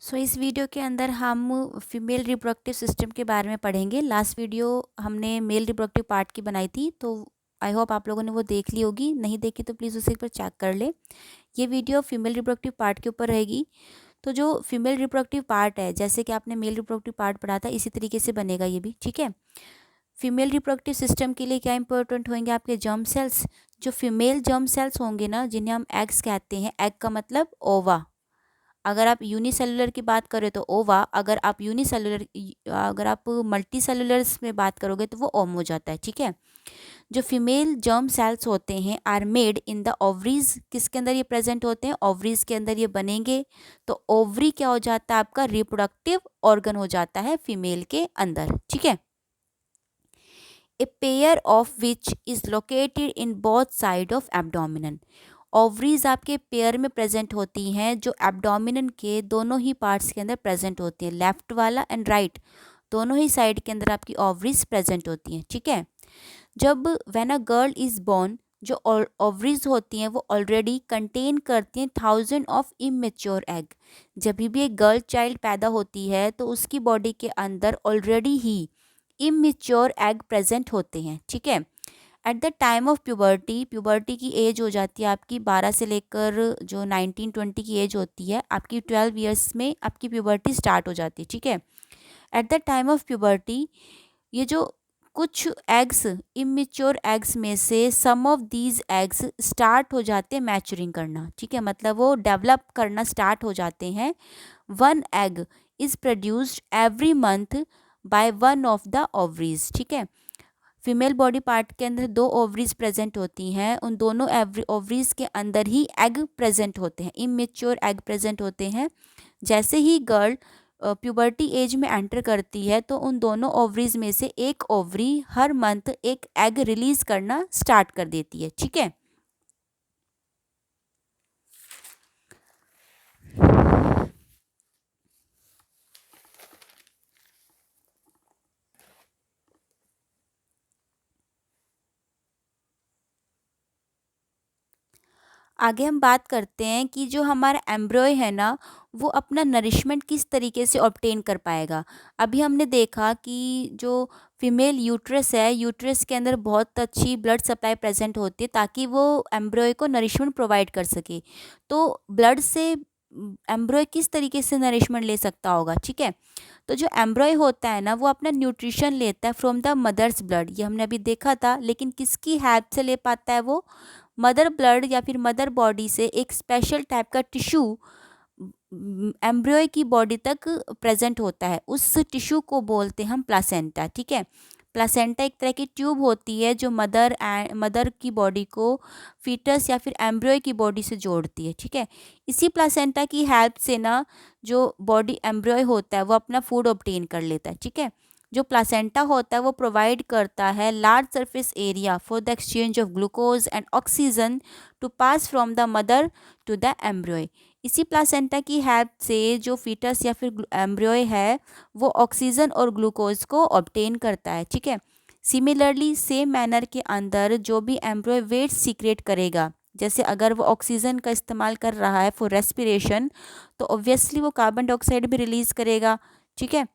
इस वीडियो के अंदर हम फीमेल रिप्रोडक्टिव सिस्टम के बारे में पढ़ेंगे। लास्ट वीडियो हमने मेल रिप्रोडक्टिव पार्ट की बनाई थी, तो आई होप आप लोगों ने वो देख ली होगी। नहीं देखी तो प्लीज़ उसे एक बार चेक कर ले। ये वीडियो फीमेल रिप्रोडक्टिव पार्ट के ऊपर रहेगी। तो जो फीमेल रिप्रोडक्टिव पार्ट है, जैसे कि आपने मेल रिप्रोडक्टिव पार्ट पढ़ा था, इसी तरीके से बनेगा ये भी, ठीक है। फीमेल रिप्रोडक्टिव सिस्टम के लिए क्या इंपॉर्टेंट होंगे आपके जर्म सेल्स। जो फीमेल जर्म सेल्स होंगे ना, जिन्हें हम एग्स कहते हैं, एग का मतलब ओवा। अगर आप यूनिसेलुलर की बात करें तो ओवा, अगर आप मल्टी सेलुलर्स में बात करोगे तो वो ओम हो जाता है, ठीक है। जो फीमेल जर्म सेल्स होते हैं are made in the ovaries. किसके अंदर ये प्रेजेंट होते हैं? ओवरीज के अंदर ये बनेंगे। तो ओवरी क्या हो जाता है आपका? रिप्रोडक्टिव ऑर्गन हो जाता है फीमेल के अंदर, ठीक है। A pair of which is located in both side of abdomen. Ovaries आपके पेयर में प्रेजेंट होती हैं, जो एब्डोमिनन के दोनों ही पार्ट्स के अंदर प्रेजेंट होती हैं, लेफ्ट वाला एंड राइट, दोनों ही साइड के अंदर आपकी ओवरीज प्रेजेंट होती हैं, ठीक है। जब when a girl is born, जो ओवरीज होती हैं वो ऑलरेडी कंटेन करती हैं 1000 ऑफ इमेच्योर एग। जब भी एक गर्ल चाइल्ड पैदा होती है तो उसकी बॉडी के अंदर ऑलरेडी ही इमेच्योर एग प्रेजेंट होते हैं, ठीक है। At the time of puberty, puberty की एज हो जाती है आपकी 12 से लेकर जो 19-20 की एज होती है, आपकी 12 ईयर्स में आपकी प्यूबर्टी स्टार्ट हो जाती है, ठीक है। At the time of puberty ये जो कुछ एग्स, इमेच्योर एग्स में से सम ऑफ दीज एग्स स्टार्ट हो जाते हैं मैचुरिंग करना, ठीक है, मतलब वो डेवलप करना स्टार्ट हो जाते हैं। One egg is produced every month by one of the ovaries, ठीक है। फीमेल बॉडी पार्ट के अंदर 2 ओवरीज प्रेजेंट होती हैं, उन दोनों ओवरीज के अंदर ही एग प्रेजेंट होते हैं, इमेच्योर एग प्रेजेंट होते हैं। जैसे ही गर्ल प्यूबर्टी एज में एंटर करती है तो उन दोनों ओवरीज में से एक ओवरी हर मंथ एक एग रिलीज करना स्टार्ट कर देती है, ठीक है। आगे हम बात करते हैं कि जो हमारा एम्ब्रॉय है ना, वो अपना नरिशमेंट किस तरीके से ऑब्टेन कर पाएगा। अभी हमने देखा कि जो फीमेल यूट्रस है, यूट्रस के अंदर बहुत अच्छी ब्लड सप्लाई प्रेजेंट होती है ताकि वो एम्ब्रॉय को नरिशमेंट प्रोवाइड कर सके। तो ब्लड से एम्ब्रॉय किस तरीके से नरिशमेंट ले सकता होगा, ठीक है। तो जो एम्ब्रॉय होता है ना, वो अपना न्यूट्रिशन लेता है फ्रॉम द मदर्स ब्लड, ये हमने अभी देखा था। लेकिन किसकी हेल्प से ले पाता है वो? मदर ब्लड या फिर मदर बॉडी से एक स्पेशल टाइप का टिश्यू एम्ब्रियो की बॉडी तक प्रेजेंट होता है, उस टिश्यू को बोलते हैं हम प्लासेंटा, ठीक है। प्लासेंटा एक तरह की ट्यूब होती है जो मदर की बॉडी को फीटस या फिर एम्ब्रियो की बॉडी से जोड़ती है, ठीक है। इसी प्लासेंटा की हेल्प से ना जो बॉडी एम्ब्रियो होता है वो अपना फूड ऑब्टेन कर लेता है, ठीक है। जो प्लासेंटा होता है वो प्रोवाइड करता है large surface area for the exchange of glucose and oxygen to pass from the mother to the embryo. इसी प्लासेंटा की हेल्प से जो फीटस या फिर एम्ब्रियो है वो ऑक्सीजन और ग्लूकोज को ऑब्टेन करता है, ठीक है। सिमिलरली सेम मैनर के अंदर जो भी एम्ब्रियो वेट सीक्रेट करेगा, जैसे अगर वो ऑक्सीजन का इस्तेमाल कर रहा है फॉर रेस्पिरेशन तो ऑब्वियसली वो कार्बन डाइऑक्साइड भी रिलीज़ करेगा, ठीक है।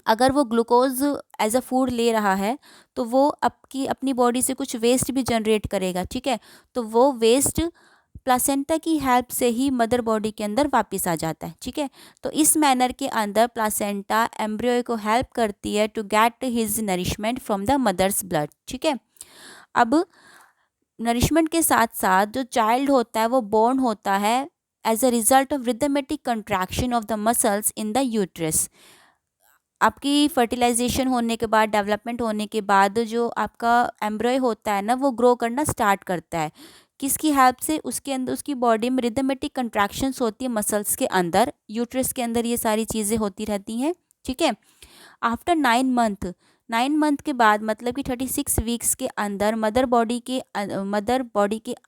अगर वो ग्लूकोज एज अ फूड ले रहा है तो वो अपनी बॉडी से कुछ वेस्ट भी जनरेट करेगा, ठीक है। तो वो वेस्ट प्लासेंटा की हेल्प से ही मदर बॉडी के अंदर वापस आ जाता है, ठीक है। तो इस मैनर के अंदर प्लासेंटा एम्ब्रियो को हेल्प करती है to get his nourishment from the mother's blood, ठीक है। अब नरिशमेंट के साथ साथ जो चाइल्ड होता है वो बोर्न होता है as a result of rhythmic contraction of the muscles in the uterus. आपकी फर्टिलाइजेशन होने के बाद, डेवलपमेंट होने के बाद जो आपका एम्ब्रॉय होता है ना, वो ग्रो करना स्टार्ट करता है। किसकी हेल्प से? उसके अंदर उसकी बॉडी में रिदमेटिक कंट्रैक्शंस होती है मसल्स के अंदर, यूट्रस के अंदर ये सारी चीज़ें होती रहती हैं, ठीक है। आफ्टर 9 मंथ, 9 मंथ के बाद मतलब कि 36 वीक्स के अंदर मदर बॉडी के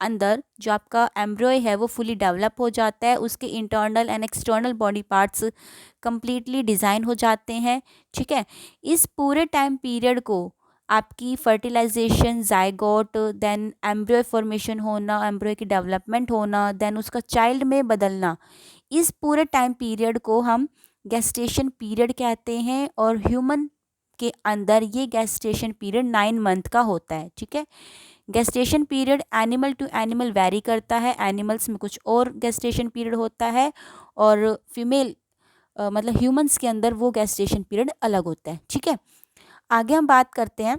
अंदर जो आपका एम्ब्रॉय है वो फुली डेवलप हो जाता है, उसके internal and external body parts completely design हो जाते हैं, ठीक है। इस पूरे टाइम पीरियड को आपकी fertilization, zygote, then embryo formation होना, एम्ब्रॉय की डेवलपमेंट होना, देन उसका चाइल्ड में बदलना, इस पूरे टाइम पीरियड को हम गेस्टेशन पीरियड कहते हैं और ह्यूमन के अंदर ये गेस्टेशन पीरियड 9 मंथ का होता है। ठीक है, gestation period animal to animal vary करता है, एनिमल्स में कुछ और गेस्टेशन पीरियड होता है और फीमेल मतलब ह्यूमंस के अंदर वो गेस्टेशन पीरियड अलग होता है। ठीक है, आगे हम बात करते हैं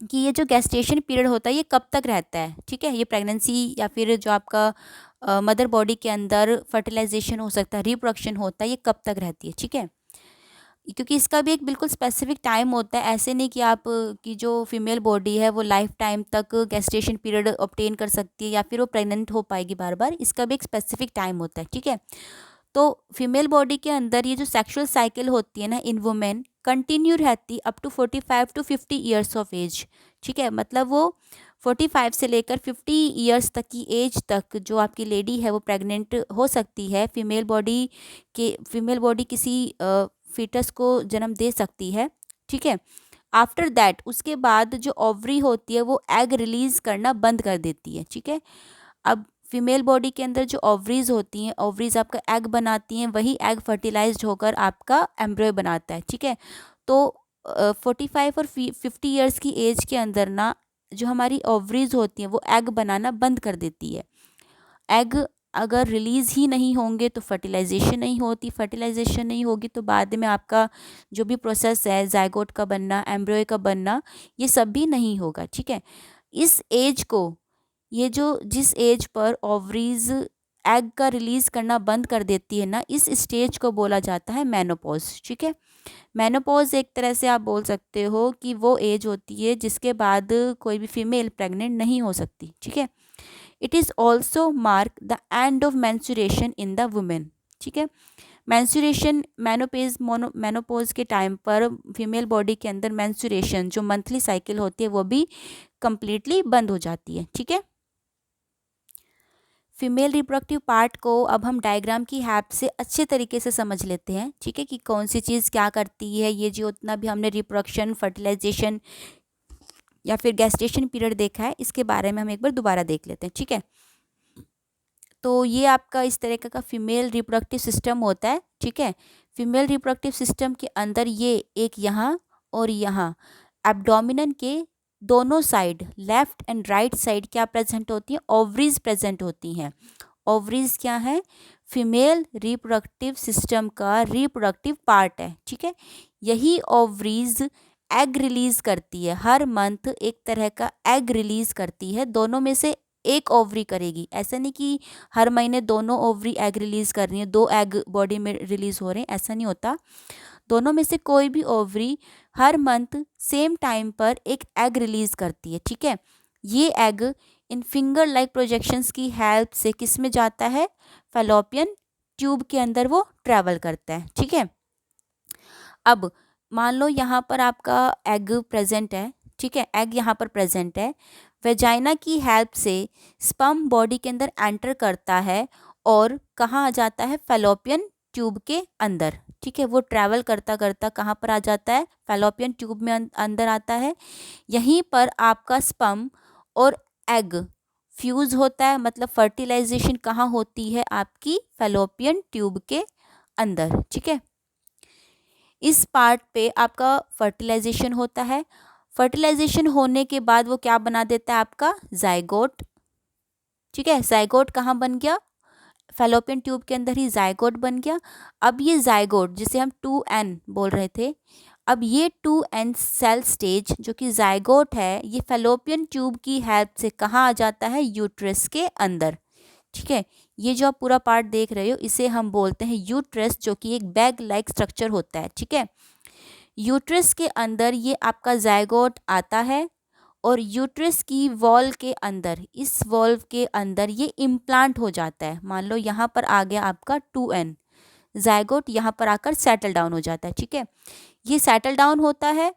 कि ये जो गेस्टेशन पीरियड होता है ये कब तक रहता है। ठीक है, ये प्रेगनेंसी या फिर जो आपका मदर बॉडी के अंदर फर्टिलाइजेशन हो सकता है, रिप्रोडक्शन होता है, ये कब तक रहती है। ठीक है, क्योंकि इसका भी एक बिल्कुल स्पेसिफिक टाइम होता है। ऐसे नहीं कि आप की जो फीमेल बॉडी है वो लाइफ टाइम तक गेस्टेशन पीरियड ऑब्टेन कर सकती है या फिर वो प्रेग्नेंट हो पाएगी बार बार, इसका भी एक स्पेसिफिक टाइम होता है। ठीक है, तो फीमेल बॉडी के अंदर ये जो सेक्सुअल साइकिल होती है ना इन वुमेन कंटिन्यू रहती up to 45 to 50 years of age. ठीक है, मतलब वो 45 से लेकर 50 ईयर्स तक की एज तक जो आपकी लेडी है वो प्रेग्नेंट हो सकती है। फीमेल बॉडी किसी फीटस को जन्म दे सकती है। ठीक है, आफ्टर दैट उसके बाद जो ओवरी होती है वो एग रिलीज करना बंद कर देती है। ठीक है, अब फीमेल बॉडी के अंदर जो ओवरीज होती हैं, ओवरीज आपका एग बनाती हैं, वही एग फर्टिलाइज्ड होकर आपका एम्ब्रॉय बनाता है। ठीक है, तो 45 और 50 ईयर्स की एज के अंदर ना जो हमारी ओवरीज होती हैं वो एग बनाना बंद कर देती है। एग अगर रिलीज़ ही नहीं होंगे तो फर्टिलाइजेशन नहीं होती, फर्टिलाइजेशन नहीं होगी तो बाद में आपका जो भी प्रोसेस है जाइगोट का बनना, एम्ब्रॉय का बनना, ये सब भी नहीं होगा। ठीक है, इस एज को, ये जो जिस एज पर ओवरीज एग का रिलीज़ करना बंद कर देती है ना, इस स्टेज को बोला जाता है मेनोपॉज। ठीक है, मेनोपॉज एक तरह से आप बोल सकते हो कि वो एज होती है जिसके बाद कोई भी फीमेल प्रेग्नेंट नहीं हो सकती। ठीक है, it is also mark the end of mensuration in the women. ठीक है, मैंसुरेशन मेनोपोज के टाइम पर फीमेल बॉडी के अंदर मैंसुरेशन जो मंथली साइकिल होती है वो भी कंप्लीटली बंद हो जाती है। ठीक है, फीमेल रिप्रोडक्टिव पार्ट को अब हम डायग्राम की हेल्प से अच्छे तरीके से समझ लेते हैं। ठीक है, कि कौन सी चीज़ क्या करती है। ये जो उतना भी हमने रिप्रोडक्शन, फर्टिलाइजेशन या फिर गेस्टेशन पीरियड देखा है, इसके बारे में हम एक बार दोबारा देख लेते हैं। ठीक है, तो ये आपका इस तरह का फीमेल रिप्रोडक्टिव सिस्टम होता है। ठीक है, फीमेल रिप्रोडक्टिव सिस्टम के अंदर ये एक यहाँ और यहाँ एब्डोमिनन के दोनों side, left and right side क्या प्रेजेंट होती हैं, ओवरीज प्रेजेंट होती हैं। ओवरीज क्या है, फीमेल रिप्रोडक्टिव सिस्टम का रिप्रोडक्टिव पार्ट है। ठीक है, यही ओवरीज एग रिलीज करती है, हर मंथ एक तरह का एग रिलीज करती है। दोनों में से एक ओवरी करेगी, ऐसा नहीं कि हर महीने दोनों ओवरी एग रिलीज कर रही हैं, 2 एग बॉडी में रिलीज हो रहे हैं, ऐसा नहीं होता। दोनों में से कोई भी ओवरी हर मंथ सेम टाइम पर एक एग रिलीज करती है। ठीक है, ये egg in finger like projections की हेल्प से किस में जाता है, फैलोपियन ट्यूब के अंदर वो ट्रैवल करता है। ठीक है, अब मान लो यहाँ पर आपका एग प्रेजेंट है। ठीक है, एग यहाँ पर प्रेजेंट है, वेजाइना की हेल्प से स्पर्म बॉडी के अंदर एंटर करता है और कहाँ आ जाता है, फैलोपियन ट्यूब के अंदर। ठीक है, वो ट्रैवल करता करता कहाँ पर आ जाता है, फैलोपियन ट्यूब में अंदर आता है। यहीं पर आपका स्पर्म और एग फ्यूज़ होता है, मतलब फर्टिलाइजेशन कहाँ होती है, आपकी फैलोपियन ट्यूब के अंदर। ठीक है, इस पार्ट पे आपका फर्टिलाइजेशन होता है। फर्टिलाइजेशन होने के बाद वो क्या बना देता है, आपका जाइगोट। ठीक है, जाइगोट कहाँ बन गया, फैलोपियन ट्यूब के अंदर ही जाइगोट बन गया। अब ये जाइगोट जिसे हम 2n बोल रहे थे, अब ये 2n सेल स्टेज जो कि जाइगोट है, ये फैलोपियन ट्यूब की हेल्प से कहाँ आ जाता है, यूट्रस के अंदर। ठीक है, ये जो आप पूरा पार्ट देख रहे हो इसे हम बोलते हैं यूट्रस, जो कि एक बैग लाइक स्ट्रक्चर होता है। ठीक है, यूट्रस के अंदर ये आपका जाइगोट आता है और यूट्रस की वॉल के अंदर, इस वॉल्व के अंदर ये इम्प्लांट हो जाता है। मान लो यहाँ पर आ गया आपका 2n जाइगोट, यहाँ पर आकर सेटल डाउन हो जाता है। ठीक है, ये सेटल डाउन होता है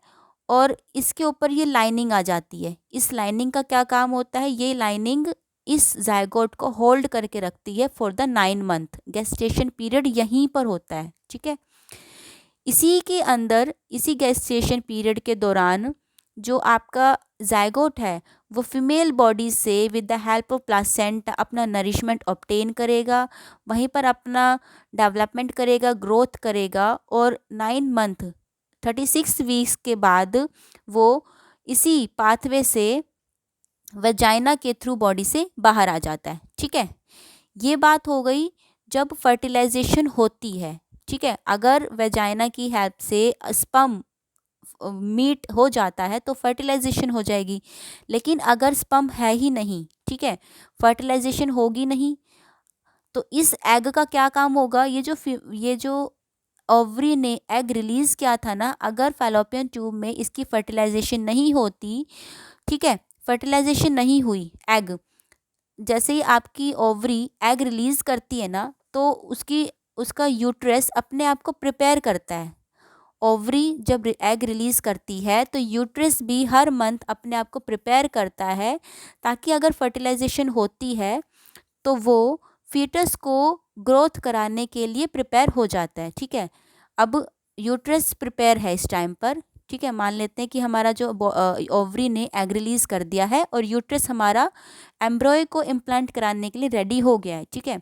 और इसके ऊपर ये लाइनिंग आ जाती है। इस लाइनिंग का क्या काम होता है, ये लाइनिंग इस जाइगोट को होल्ड करके रखती है for the 9 month. Gestation period यहीं पर होता है। ठीक है, इसी के अंदर, इसी गेस्टेशन पीरियड के दौरान जो आपका ज़ायगोट है वो फीमेल बॉडी से with the help of placenta अपना नरिशमेंट ऑब्टेन करेगा, वहीं पर अपना डेवलपमेंट करेगा, ग्रोथ करेगा, और 9 मंथ 36 वीक्स के बाद वो इसी पाथवे से वजाइना के थ्रू बॉडी से बाहर आ जाता है। ठीक है, ये बात हो गई जब फर्टिलाइजेशन होती है। ठीक है, अगर वजाइना की हेल्प से स्पर्म मीट हो जाता है तो फर्टिलाइजेशन हो जाएगी। लेकिन अगर स्पर्म है ही नहीं, ठीक है, फर्टिलाइजेशन होगी नहीं, तो इस एग का क्या काम होगा? ये जो ओवरी ने एग रिलीज किया था ना, अगर फैलोपियन ट्यूब में इसकी फर्टिलाइजेशन नहीं होती, ठीक है, फर्टिलाइजेशन नहीं हुई, एग जैसे ही आपकी ओवरी एग रिलीज करती है ना, तो उसका यूट्रस अपने आप को प्रिपेयर करता है। ओवरी जब एग रिलीज करती है तो यूट्रस भी हर मंथ अपने आप को प्रिपेयर करता है, ताकि अगर फर्टिलाइजेशन होती है तो वो फीटस को ग्रोथ कराने के लिए प्रिपेयर हो जाता है। ठीक है, अब यूट्रस प्रिपेयर है इस टाइम पर। ठीक है, मान लेते हैं कि हमारा जो ओवरी ने एग रिलीज कर दिया है और यूट्रस हमारा एम्ब्रॉय को इम्प्लांट कराने के लिए रेडी हो गया है। ठीक है,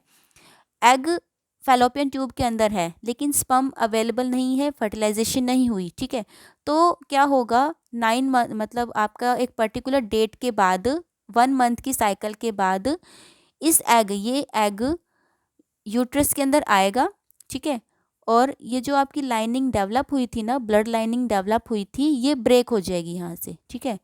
एग फैलोपियन ट्यूब के अंदर है लेकिन स्पर्म अवेलेबल नहीं है, फर्टिलाइजेशन नहीं हुई। ठीक है, तो क्या होगा, 9 मंथ मतलब आपका एक पर्टिकुलर डेट के बाद, 1 मंथ की साइकिल के बाद ये एग यूट्रस के अंदर आएगा। ठीक है, और ये जो आपकी लाइनिंग डेवलप हुई थी ना, ब्लड लाइनिंग डेवलप हुई थी, ये ब्रेक हो जाएगी यहाँ से। ठीक है,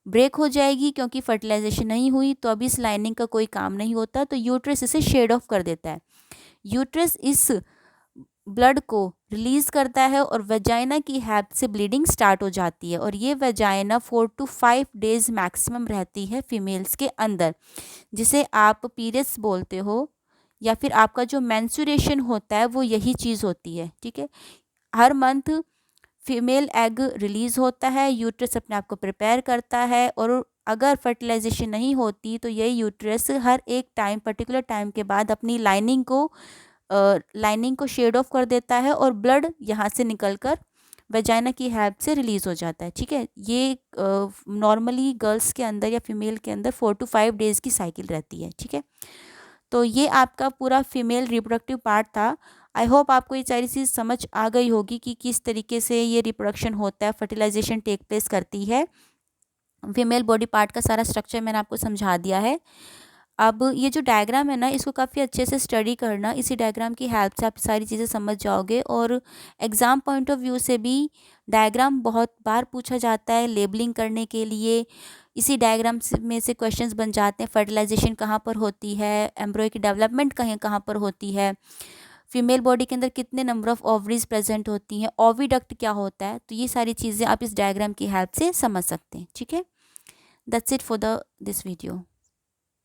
ब्रेक हो जाएगी क्योंकि फर्टिलाइजेशन नहीं हुई, तो अभी इस लाइनिंग का कोई काम नहीं होता, तो यूट्रस इसे शेड ऑफ कर देता है। यूट्रस इस ब्लड को रिलीज करता है और वेजाइना की हेल्प से ब्लीडिंग स्टार्ट हो जाती है, और ये वेजाइना 4 to 5 डेज मैक्सिमम रहती है फीमेल्स के अंदर, जिसे आप पीरियड्स बोलते हो, या फिर आपका जो मेंस्ट्रुएशन होता है वो यही चीज़ होती है। ठीक है, हर मंथ फीमेल एग रिलीज होता है, यूट्रस अपने आप को प्रिपेयर करता है, और अगर फर्टिलाइजेशन नहीं होती तो यही यूट्रस हर एक टाइम, पर्टिकुलर टाइम के बाद अपनी लाइनिंग को शेड ऑफ कर देता है और ब्लड यहाँ से निकलकर वेजाइना की हेल्प से रिलीज हो जाता है। ठीक है, ये नॉर्मली गर्ल्स के अंदर या फीमेल के अंदर 4 to 5 डेज की साइकिल रहती है। ठीक है, तो ये आपका पूरा फीमेल रिप्रोडक्टिव पार्ट था। आई होप आपको ये सारी चीज़ समझ आ गई होगी कि किस तरीके से ये रिप्रोडक्शन होता है, फर्टिलाइजेशन टेक प्लेस करती है। फीमेल बॉडी पार्ट का सारा स्ट्रक्चर मैंने आपको समझा दिया है। अब ये जो डायग्राम है ना, इसको काफ़ी अच्छे से स्टडी करना, इसी डायग्राम की हेल्प से आप सारी चीज़ें समझ जाओगे। और एग्ज़ाम पॉइंट ऑफ व्यू से भी डायग्राम बहुत बार पूछा जाता है लेबलिंग करने के लिए। इसी डायग्राम में से क्वेश्चंस बन जाते हैं, फर्टिलाइजेशन कहाँ पर होती है, एम्ब्रॉय की डेवलपमेंट कहीं कहाँ पर होती है, फीमेल बॉडी के अंदर कितने नंबर ऑफ ओवरीज प्रेजेंट होती हैं, ओविडक्ट क्या होता है, तो ये सारी चीज़ें आप इस डायग्राम की हेल्प से समझ सकते हैं। ठीक है, that's it for this video.